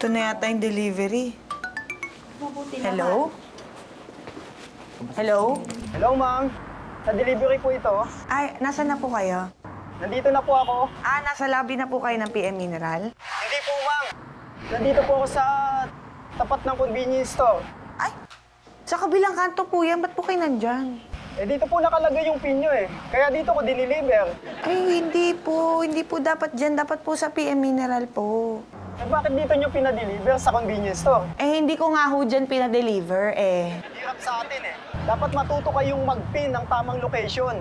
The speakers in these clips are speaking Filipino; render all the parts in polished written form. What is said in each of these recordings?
Ito na yata yung delivery. Hello? Hello? Hello, ma'am. Sa delivery po ito. Ay, nasa na po kayo? Nandito na po ako. Nasa lobby na po kayo ng PM Mineral? Hindi po, ma'am. Nandito po ako sa tapat ng convenience store. Ay, sa kabilang kanto po yan. Ba't po kayo nandyan? Eh, dito po nakalagay yung pin nyo eh. Kaya dito ko diniliver. Ay, hindi po. Hindi po dapat dyan. Dapat po sa PM Mineral po. Eh, bakit dito nyo pinadeliver sa convenience store? Eh, hindi ko nga ho dyan pinadeliver eh. Hirap sa atin eh. Dapat matuto kayong mag-pin ng tamang location.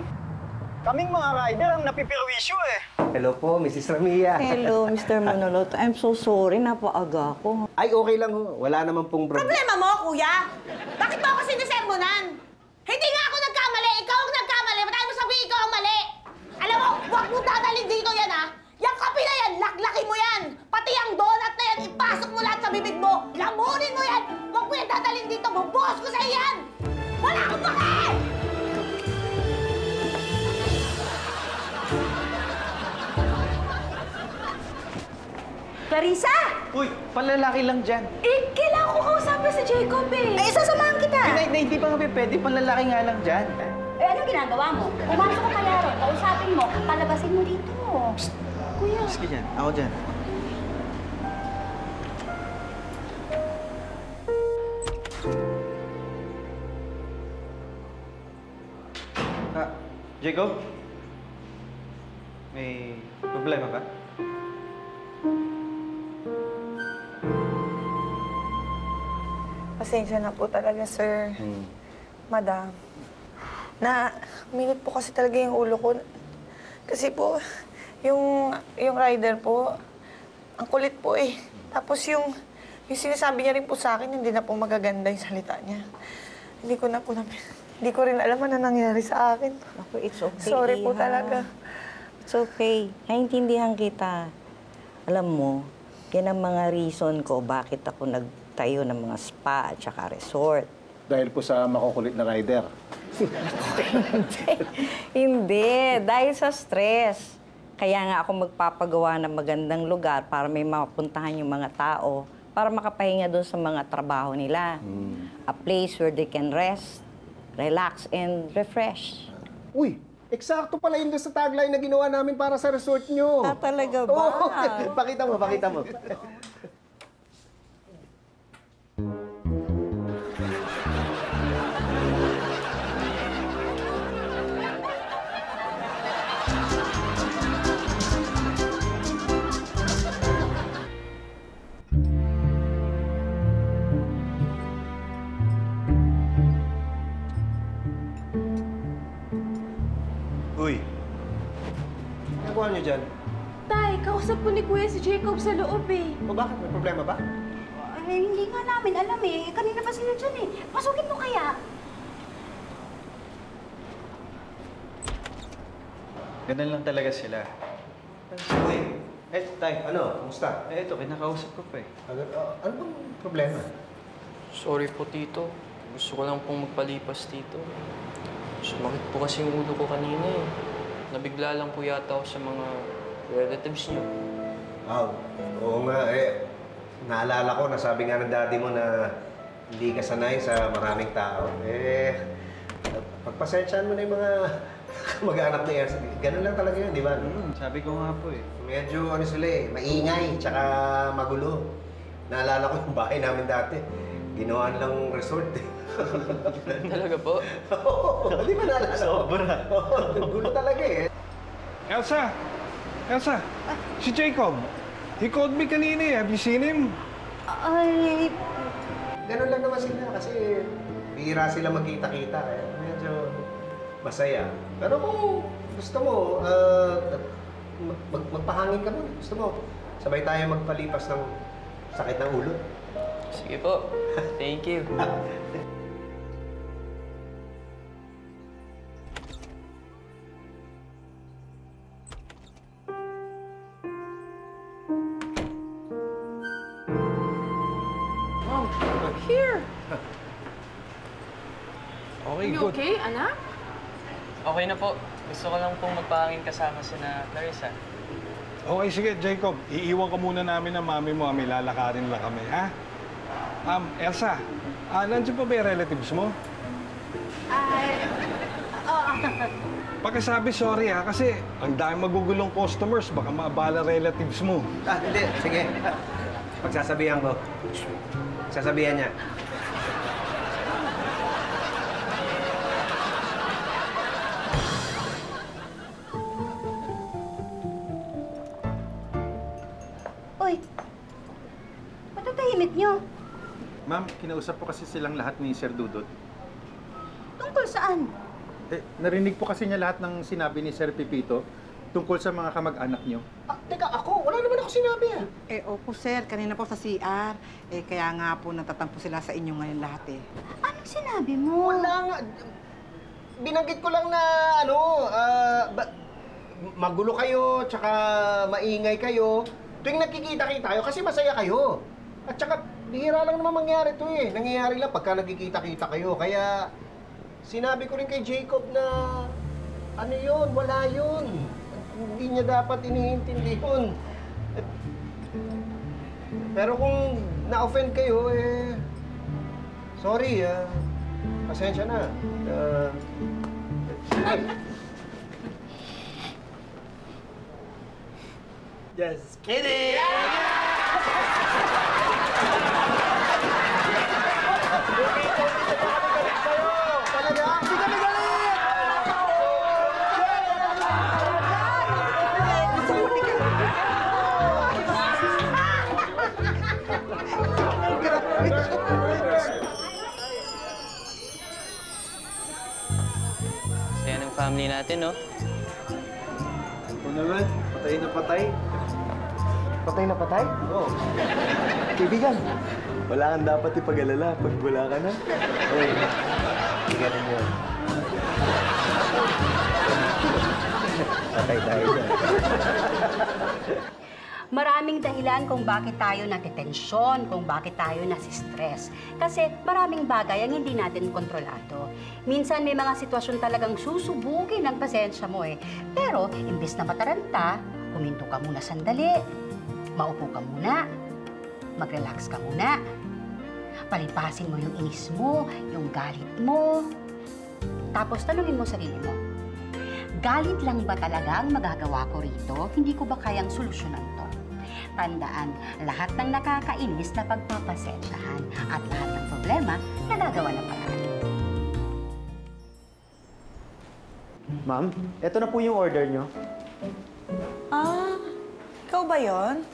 Kaming mga rider ang napipirwisyo eh. Hello po, Mrs. Ramia. Hello, Mr. Manoloto. I'm so sorry, napaaga ko. Ay, okay lang ho. Wala naman pong problema. Problema mo, kuya? Bakit mo ako sinisermonan? Hindi nga ako nagkamali. Ikaw ang nagkamali. Ba't mo sabihin ikaw ang mali? Alam mo, huwag mo dadalhin dito yan, ha? Yang kape na yan, laklaki mo yan. Pati ang donut na yan, ipasok mo lahat sa bibig mo. Lamunin mo yan. Huwag mo yan dadalhin dito. Bubuhos ko sa'yo yan. Wala akong pake! Clarissa! Uy, panlalaki lang dyan. Eh, kailangan ko kausapin si Jacob eh. Eh, sasamahan kita. Hindi pa nga pwede, panlalaki nga lang dyan. Eh, ano ginagawa mo? Pumasok ka kaya ron, kausapin mo, palabasin mo dito. Psst, kuya. Sige dyan, ako dyan. Jacob? May problema ba? Pasensya na po talaga, sir. Madam. Minute po kasi talaga yung ulo ko. Kasi po, yung rider po, ang kulit po eh. Tapos yung sinasabi niya rin po sa akin, hindi na po magaganda yung salita niya. Hindi ko rin alam ano nangyari sa akin. Ako, it's okay. Sorry po Iha. talaga. It's okay. Naintindihan kita. Alam mo, yan ang mga reason ko bakit ako nagtayo ng mga spa at saka resort. Dahil po sa makukulit na rider. Hindi, dahil sa stress. Kaya nga ako magpapagawa ng magandang lugar para may mapuntahan yung mga tao para makapahinga doon sa mga trabaho nila. A place where they can rest, relax, and refresh. Uy, eksakto pala yun doon sa tagline na ginawa namin para sa resort nyo. Talaga ba? Oo, pakita mo, pakita mo. Uy, ginagawa niyo dyan? Tay, kausap po ni Kuya si Jacob sa loob eh. O bakit? May problema ba? Eh, hindi nga namin alam eh. Kanina pa sila dyan eh. Pasukin mo kaya. Ganun lang talaga sila. Uy, tay, ano? Kumusta? Ito, kinakausap ko pa eh. Ano bang problema? Sorry po, Tito. Gusto ko lang pong magpalipas dito. Sumakit po kasi yung ulo ko kanina eh. Nabigla lang po yata ako sa mga relatives niyo. Oo nga eh. Naalala ko, nasabi nga ng daddy mo na hindi ka sanay sa maraming tao. Eh, pagpasensyaan mo na yung mga mag-anak na yan. Ganun lang talaga yun, di ba? Sabi ko nga po eh. Medyo ano sila eh, maingay, tsaka magulo. Naalala ko yung bahay namin dati. Ginawa lang resort eh. Talaga po? Oo, di ba naalala? Sobra. Gulo talaga eh. Elsa! Elsa! Si Jacob! He called me kanina eh. Have you seen him? Ay, Ganun lang naman sila kasi bihira sila magkita-kita. Kaya medyo masaya. Pero kung gusto mo, magpahangin ka mo. Gusto mo, sabay tayo magpalipas ng sakit ng ulo. Sige po. Thank you. here. Okay, You good. okay, anak? Okay na po. Gusto ko lang pong magpahangin kasama si na Clarissa. Okay, sige, Jacob. Iiwan ka muna namin ng mami mo. May lalakarin lang kami, ha? Elsa, nandiyan pa ba yung relatives mo? Pakisabi sorry ha, kasi ang dami magugulong customers, baka maabala relatives mo. Hindi. Sige. Pagsasabihan ko. Sasabihan niya. Uy, ba't ang tahimik nyo? Ma'am, kinausap po kasi silang lahat ni Sir Dudut. Tungkol saan? Narinig po kasi niya lahat ng sinabi ni Sir Pipito tungkol sa mga kamag-anak niyo. Teka, ako? Wala naman ako sinabi ah. Opo, sir. Kanina po sa CR. Kaya nga po natatampo sila sa inyo ngayon lahat eh. Anong sinabi mo? Wala nga. Binanggit ko lang na, magulo kayo, tsaka maingay kayo. Tuwing nagkikita-kita kayo, kasi masaya kayo. At tsaka, bihira lang naman mangyari to eh. Nangyayari lang pagka nagkikita-kita kayo. Kaya, sinabi ko rin kay Jacob na, ano yun, wala yun. Hindi niya dapat iniintindi yun. Pero kung na-offend kayo, sorry, pasensya na. Just kidding! Saya ng family natin, no? Ito naman, patay na patay. Patay na patay? Oo. Kaibigan, wala kang dapat ipag-alala pag wala ka na. Uy, hindi ganun yun. Patay tayo dyan. Maraming dahilan kung bakit tayo natitensyon, kung bakit tayo nasistress. Kasi maraming bagay ang hindi natin kontrolado. Minsan may mga sitwasyon talagang susubugin ang pasensya mo eh. Pero imbis na mataranta, huminto ka muna sandali. Maupo ka muna. Mag-relax ka muna. Palipasin mo yung inis mo, yung galit mo. Tapos tanungin mo sarili mo, galit lang ba talaga ang magagawa ko rito? Hindi ko ba kayang solusyonan to? Tandaan, lahat ng nakakainis na pagpapasensyahan at lahat ng problema nagagawa ng paraan. Ma'am, eto na po yung order nyo. Ikaw ba yun?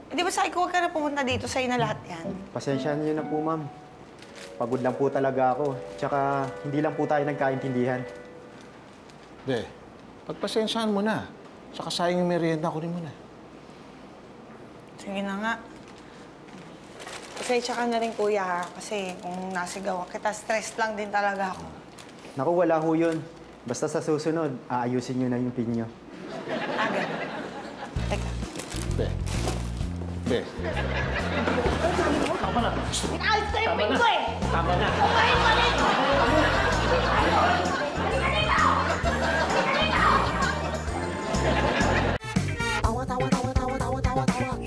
Di ba sabi ko huwag ka na pumunta dito, sa'yo na lahat yan? Pasensyahan niyo na po, ma'am. Pagod lang po talaga ako. Tsaka, hindi lang po tayo nagkaintindihan. Pagpasensyahan mo na. Tsaka sayang yung merienda ko rin mo na. Sige na nga. Pasensya ka na rin, kuya, ha? Kasi kung nasigawan kita, stress lang din talaga ako. Naku, wala ho yun. Basta sa susunod, aayusin nyo na yung pin nyo. Ganun. Teka. Ayos ko yung pin ko eh! Tama na! Kumain mo rin!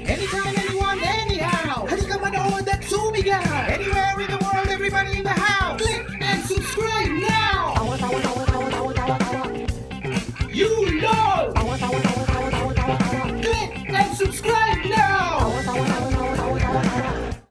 Anytime, anyone, anyhow. Halika manood at sumigaw. Anywhere in the world, everybody in the house. Click and subscribe now. You know. Click and subscribe.